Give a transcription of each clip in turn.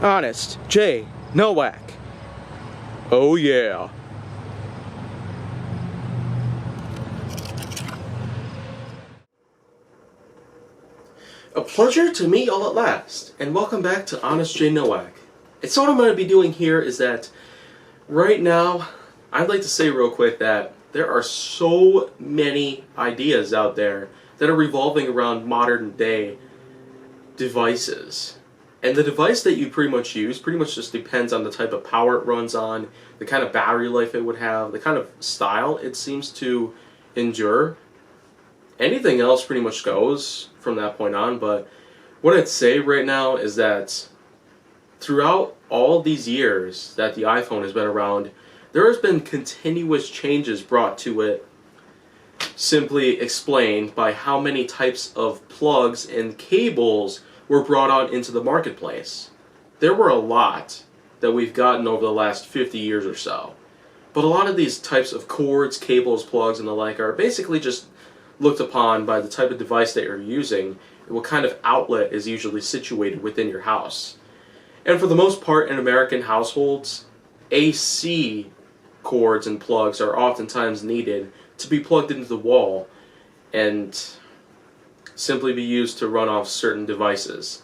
Honest J. Nowak. Oh yeah. A pleasure to meet y'all at last, and welcome back to Honest J. Nowak. And so what I'm going to be doing here is that right now, I'd like to say real quick that there are so many ideas out there that are revolving around modern day devices. And the device that you pretty much use pretty much just depends on the type of power it runs on, the kind of battery life it would have, the kind of style it seems to endure. Anything else pretty much goes from that point on, but what I'd say right now is that throughout all these years that the iPhone has been around, there has been continuous changes brought to it, simply explained by how many types of plugs and cables were brought out into the marketplace. There were a lot that we've gotten over the last 50 years or so, but a lot of these types of cords, cables, plugs, and the like are basically just looked upon by the type of device that you're using and what kind of outlet is usually situated within your house. And for the most part in American households, AC cords and plugs are oftentimes needed to be plugged into the wall and simply be used to run off certain devices.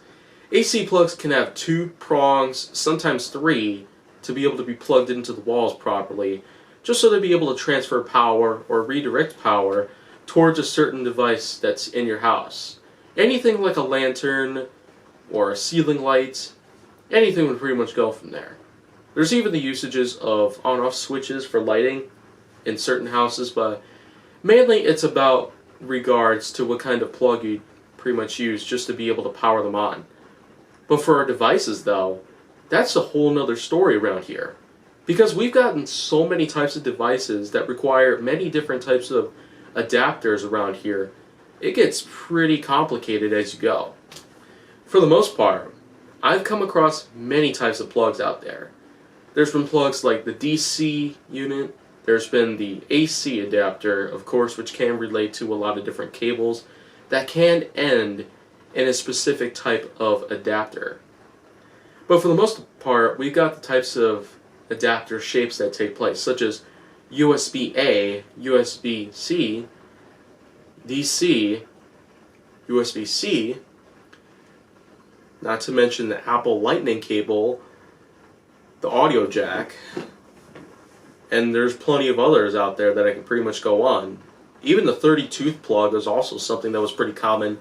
AC plugs can have 2 prongs, sometimes 3, to be able to be plugged into the walls properly, just so they'll be able to transfer power or redirect power towards a certain device that's in your house. Anything like a lantern or a ceiling light, anything would pretty much go from there. There's even the usages of on-off switches for lighting in certain houses, but mainly it's about regards to what kind of plug you pretty much use just to be able to power them on. But for our devices though, that's a whole nother story around here. Because we've gotten so many types of devices that require many different types of adapters around here, it gets pretty complicated as you go. For the most part, I've come across many types of plugs out there. There's been plugs like the DC unit, there's been the AC adapter, of course, which can relate to a lot of different cables that can end in a specific type of adapter. But for the most part, we've got the types of adapter shapes that take place, such as USB-A, USB-C, DC, USB-C, not to mention the Apple Lightning cable, the audio jack, and there's plenty of others out there that I can pretty much go on. Even the 30-tooth plug is also something that was pretty common,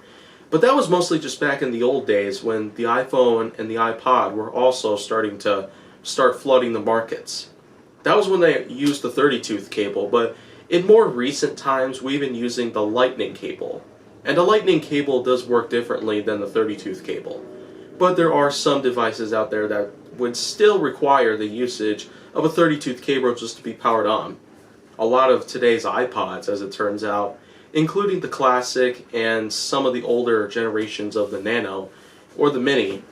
but that was mostly just back in the old days when the iPhone and the iPod were also starting to flooding the markets. That was when they used the 30-tooth cable, but in more recent times we've been using the Lightning cable. And the Lightning cable does work differently than the 30-tooth cable. But there are some devices out there that would still require the usage of a 30-tooth cable just to be powered on. A lot of today's iPods, as it turns out, including the Classic and some of the older generations of the Nano or the Mini,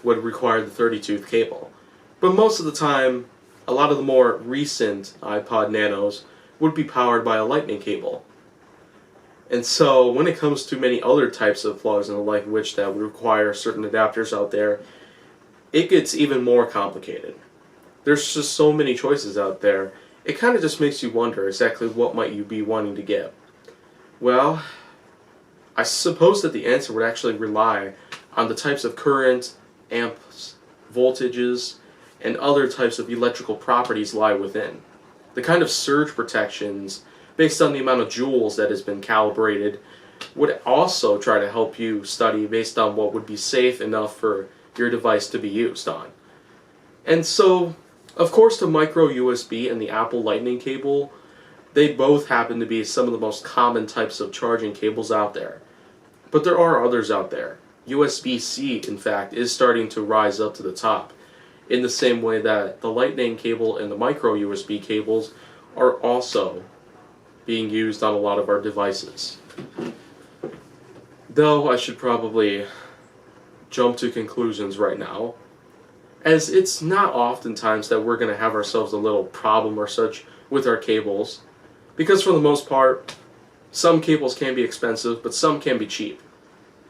would require the 30-tooth cable. But most of the time, a lot of the more recent iPod Nanos would be powered by a Lightning cable. And so when it comes to many other types of plugs and the like which that would require certain adapters out there, it gets even more complicated. There's just so many choices out there, it kind of just makes you wonder exactly what might you be wanting to get. Well, I suppose that the answer would actually rely on the types of current, amps, voltages, and other types of electrical properties lie within. The kind of surge protections, based on the amount of joules that has been calibrated, would also try to help you study based on what would be safe enough for your device to be used on. And so, of course, the micro USB and the Apple Lightning cable, they both happen to be some of the most common types of charging cables out there. But there are others out there. USB-C, in fact, is starting to rise up to the top, in the same way that the Lightning cable and the micro USB cables are also being used on a lot of our devices. Though I should probably jump to conclusions right now, as it's not oftentimes that we're going to have ourselves a little problem or such with our cables, because for the most part, some cables can be expensive, but some can be cheap,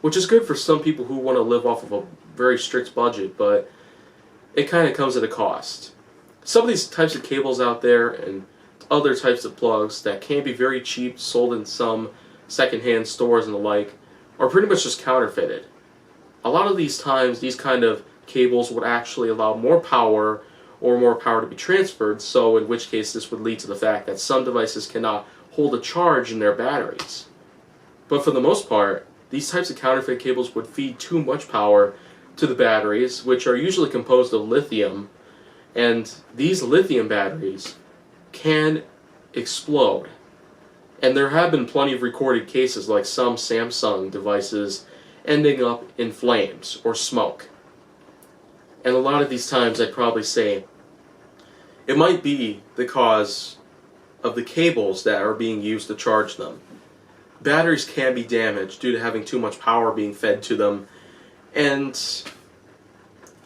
which is good for some people who want to live off of a very strict budget, but it kind of comes at a cost. Some of these types of cables out there and other types of plugs that can be very cheap, sold in some secondhand stores and the like, are pretty much just counterfeited. A lot of these times, these kind of cables would actually allow more power or more power to be transferred, so in which case this would lead to the fact that some devices cannot hold a charge in their batteries. But for the most part, these types of counterfeit cables would feed too much power to the batteries, which are usually composed of lithium, and these lithium batteries can explode. And there have been plenty of recorded cases like some Samsung devices ending up in flames or smoke. And a lot of these times I'd probably say it might be the cause of the cables that are being used to charge them. Batteries can be damaged due to having too much power being fed to them, and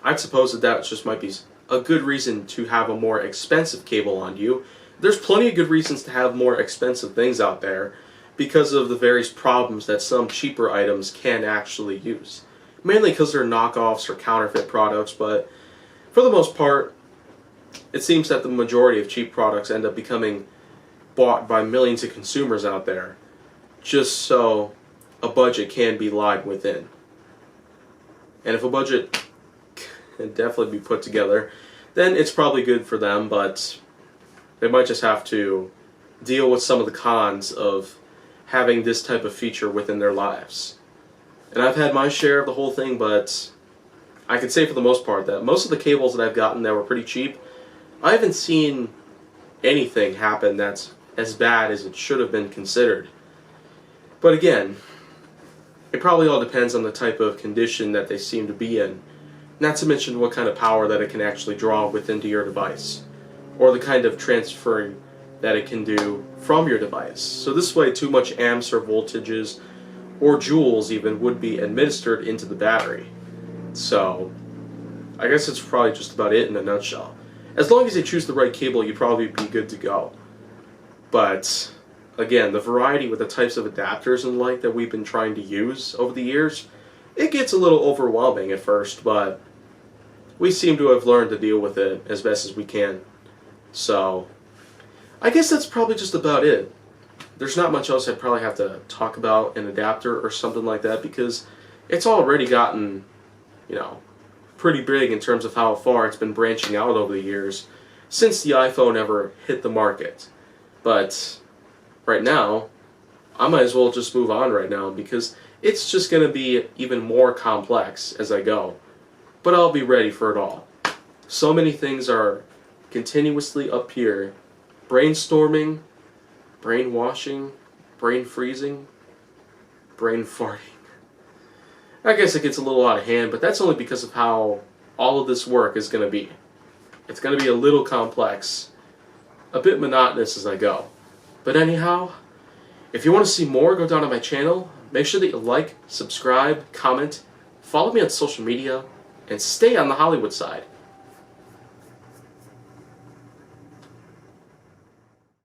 I'd suppose that just might be a good reason to have a more expensive cable on you. There's plenty of good reasons to have more expensive things out there because of the various problems that some cheaper items can actually use. Mainly because they're knockoffs or counterfeit products, but for the most part, it seems that the majority of cheap products end up becoming bought by millions of consumers out there, just so a budget can be lied within. And if a budget can definitely be put together, then it's probably good for them, but they might just have to deal with some of the cons of having this type of feature within their lives. And I've had my share of the whole thing, but I can say for the most part that most of the cables that I've gotten that were pretty cheap, I haven't seen anything happen that's as bad as it should have been considered. But again, it probably all depends on the type of condition that they seem to be in, not to mention what kind of power that it can actually draw within to your device, or the kind of transferring that it can do from your device. So this way, too much amps or voltages or joules even would be administered into the battery. So I guess it's probably just about it in a nutshell. As long as you choose the right cable, you'd probably be good to go. But again, the variety with the types of adapters and the like that we've been trying to use over the years, it gets a little overwhelming at first, but we seem to have learned to deal with it as best as we can. So I guess that's probably just about it. There's not much else I'd probably have to talk about an adapter or something like that, because it's already gotten, pretty big in terms of how far it's been branching out over the years since the iPhone ever hit the market. But right now, I might as well just move on right now, because it's just going to be even more complex as I go. But I'll be ready for it all. So many things are continuously up here, brainstorming, brainwashing, brain freezing, brain farting. I guess it gets a little out of hand, but that's only because of how all of this work is going to be. It's going to be a little complex, a bit monotonous as I go. But anyhow, if you want to see more, go down to my channel. Make sure that you like, subscribe, comment, follow me on social media, and stay on the Hollywood side.